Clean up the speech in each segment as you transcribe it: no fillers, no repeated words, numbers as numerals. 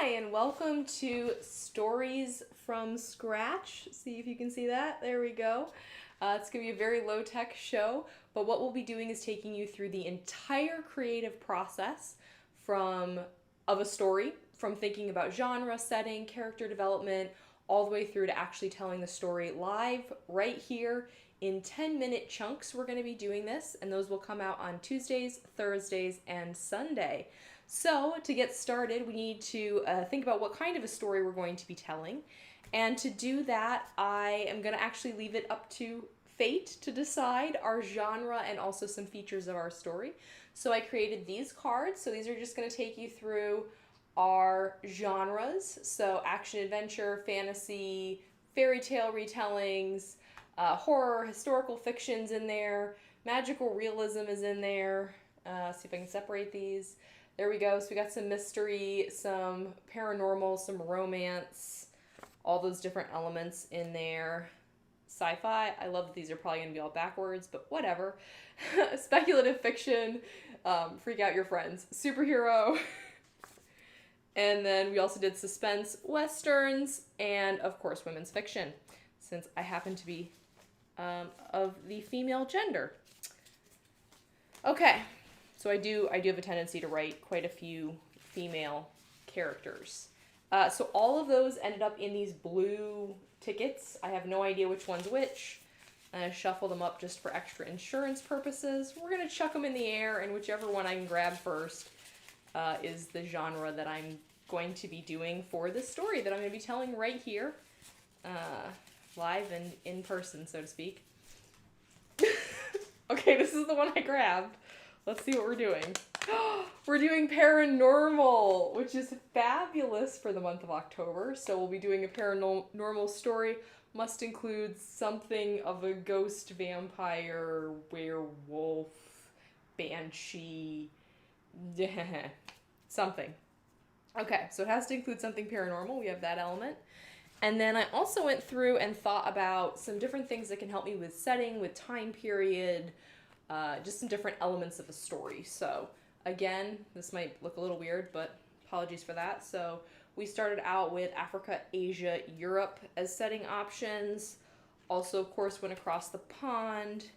Hi, and welcome to Stories from Scratch. See if you can see that. There we go. It's going to be a very low tech show, but what we'll be doing is taking you through the entire creative process from of a story, from thinking about genre, setting, character development, all the way through to actually telling the story live right here in 10-minute chunks. We're going to be doing this, and those will come out on Tuesdays, Thursdays, and Sunday. So, to get started, we need to think about what kind of a story we're going to be telling. And to do that, I am going to actually leave it up to fate to decide our genre and also some features of our story. So, I created these cards. So, these are just going to take you through our genres. So, action adventure, fantasy, fairy tale retellings, horror, historical fiction's in there, magical realism is in there. See if I can separate these. There we go. So we got some mystery, some paranormal, some romance, all those different elements in there. Sci-fi. I love that these are probably going to be all backwards, but whatever. Speculative fiction. Freak out your friends. Superhero. And then we also did suspense, westerns, and of course women's fiction, since I happen to be of the female gender. Okay. So I do have a tendency to write quite a few female characters. So all of those ended up in these blue tickets. I have no idea which one's which. I shuffle them up just for extra insurance purposes. We're going to chuck them in the air, and whichever one I can grab first is the genre that I'm going to be doing for this story that I'm going to be telling right here, live and in person, so to speak. Okay, this is the one I grabbed. Let's see what we're doing. We're doing paranormal, which is fabulous for the month of October. So we'll be doing a paranormal story. Must include something of a ghost, vampire, werewolf, banshee, something. Okay, so it has to include something paranormal. We have that element. And then I also went through and thought about some different things that can help me with setting, with time period, just some different elements of a story. So again, this might look a little weird, but apologies for that. So we started out with Africa, Asia, Europe as setting options. Also, of course, went across the pond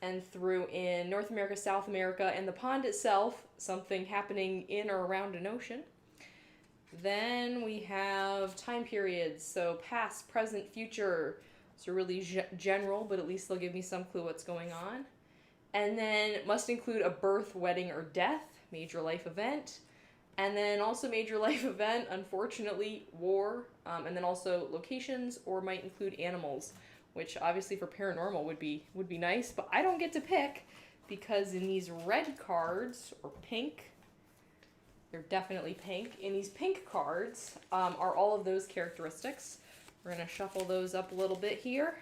and threw in North America, South America, and the pond itself, something happening in or around an ocean. Then we have time periods, so past, present, future. So really general, but at least they'll give me some clue what's going on. And then must include a birth, wedding, or death, major life event. And then also major life event, unfortunately, war. And then also locations, or might include animals, which obviously for paranormal would be nice, but I don't get to pick because in these red cards, or pink, they're definitely pink. In these pink cards are all of those characteristics. We're going to shuffle those up a little bit here.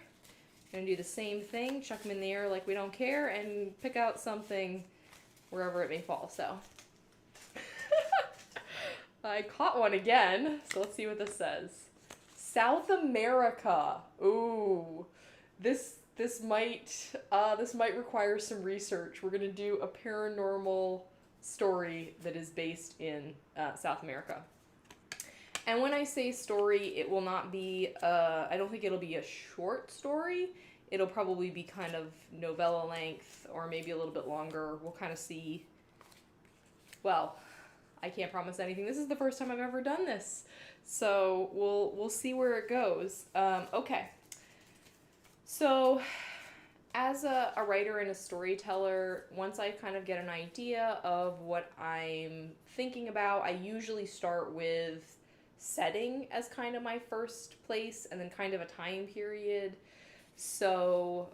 Going to do the same thing, chuck them in the air like we don't care, and pick out something wherever it may fall. So I caught one again, so let's see what this says. South America. Ooh, this might require some research. We're gonna do a paranormal story that is based in South America. And when I say story, it will not be, I don't think it'll be a short story. It'll probably be kind of novella length or maybe a little bit longer. We'll kind of see. Well, I can't promise anything. This is the first time I've ever done this. So we'll see where it goes. Okay. So as a writer and a storyteller, once I kind of get an idea of what I'm thinking about, I usually start with setting as kind of my first place and then kind of a time period. So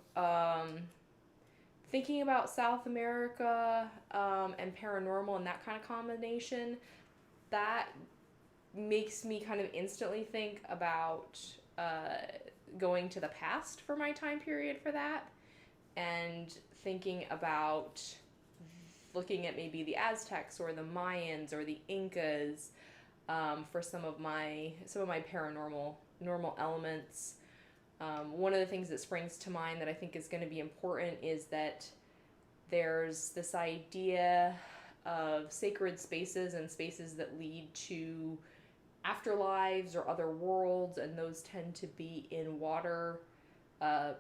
thinking about South America and paranormal and that kind of combination, that makes me kind of instantly think about going to the past for my time period for that, and thinking about looking at maybe the Aztecs or the Mayans or the Incas for some of my paranormal elements. One of the things that springs to mind that I think is going to be important is that there's this idea of sacred spaces and spaces that lead to afterlives or other worlds, and those tend to be in water uh,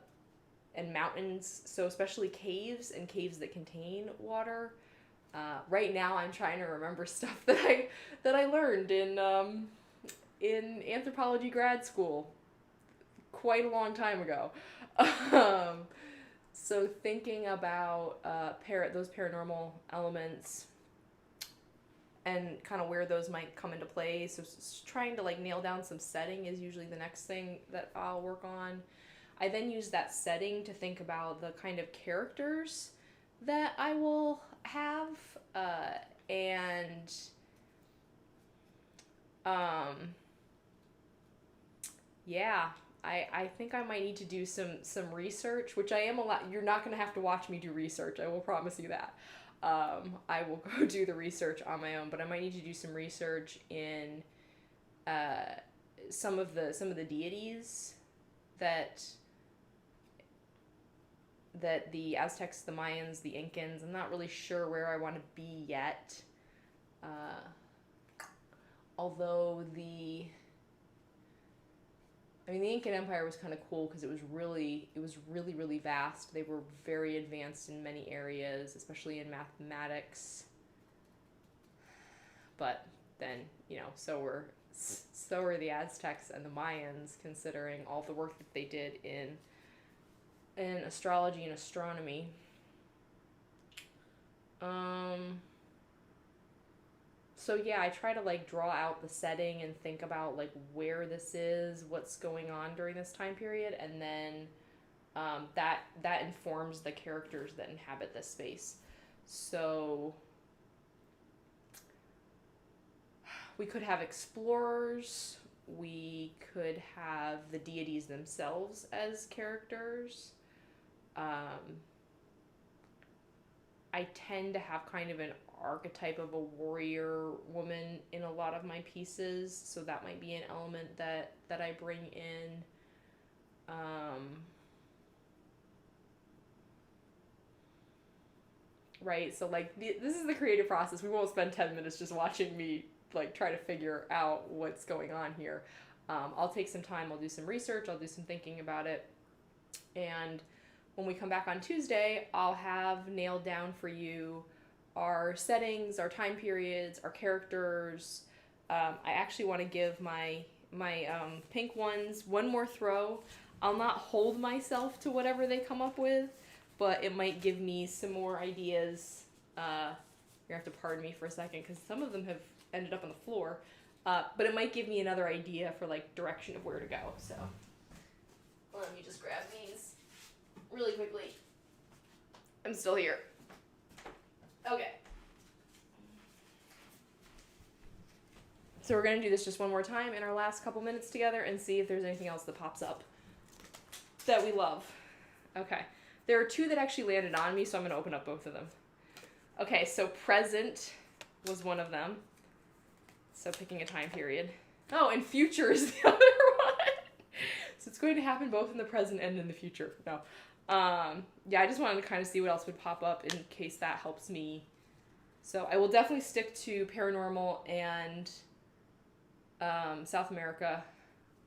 and mountains, so especially caves and caves that contain water. Right now, I'm trying to remember stuff that I learned in anthropology grad school quite a long time ago. Um, so thinking about those paranormal elements and kind of where those might come into play. So trying to like nail down some setting is usually the next thing that I'll work on. I then use that setting to think about the kind of characters that I will have, and um, yeah, I think I might need to do some research, which I am a lot. You're not going to have to watch me do research. I will promise you that. I will go do the research on my own, but I might need to do some research in some of the deities that the Aztecs, the Mayans, the Incans. I'm not really sure where I want to be yet. Although the Incan Empire was kind of cool because it was really vast. They were very advanced in many areas, especially in mathematics. But then, so were the Aztecs and the Mayans, considering all the work that they did in astrology and astronomy. So yeah, I try to like draw out the setting and think about like where this is, what's going on during this time period, and then that informs the characters that inhabit this space. So we could have explorers, we could have the deities themselves as characters. I tend to have kind of an archetype of a warrior woman in a lot of my pieces, so that might be an element that I bring in. Right, so like this is the creative process. We won't spend 10 minutes just watching me like try to figure out what's going on here. I'll take some time, I'll do some research, I'll do some thinking about it, and when we come back on Tuesday, I'll have nailed down for you our settings, our time periods, our characters. I actually want to give my pink ones one more throw. I'll not hold myself to whatever they come up with, but it might give me some more ideas. You're going to have to pardon me for a second because some of them have ended up on the floor. But it might give me another idea for like direction of where to go. So let me just grab these really quickly. I'm still here. Okay. So we're going to do this just one more time in our last couple minutes together and see if there's anything else that pops up that we love. Okay. There are two that actually landed on me, so I'm going to open up both of them. Okay, so present was one of them. So picking a time period. Oh, and future is the other one. So it's going to happen both in the present and in the future. No. Yeah, I just wanted to kind of see what else would pop up in case that helps me. So I will definitely stick to paranormal and South America.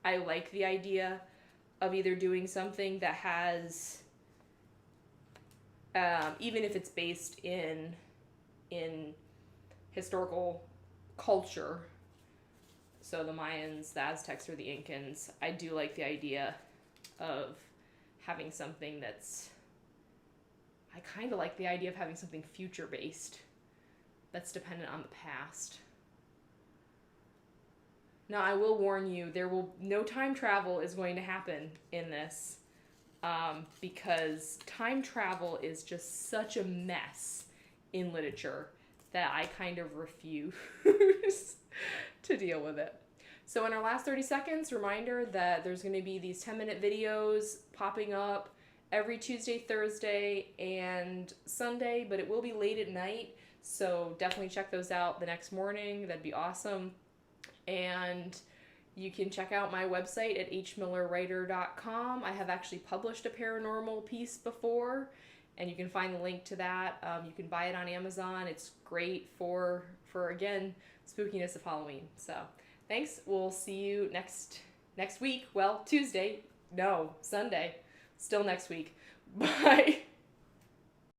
I like the idea of either doing something that has, even if it's based in historical culture, so the Mayans, the Aztecs, or the Incans, I do like the idea of having something that's, I kind of like the idea of having something future-based that's dependent on the past. Now, I will warn you, no time travel is going to happen in this, because time travel is just such a mess in literature that I kind of refuse to deal with it. So in our last 30 seconds, reminder that there's going to be these 10-minute videos popping up every Tuesday, Thursday, and Sunday, but it will be late at night, so definitely check those out the next morning. That'd be awesome. And you can check out my website at hmillerwriter.com. I have actually published a paranormal piece before, and you can find the link to that. You can buy it on Amazon. It's great for again, spookiness of Halloween. So Thanks. We'll see you next week. Well, Tuesday. No, Sunday. Still next week. Bye.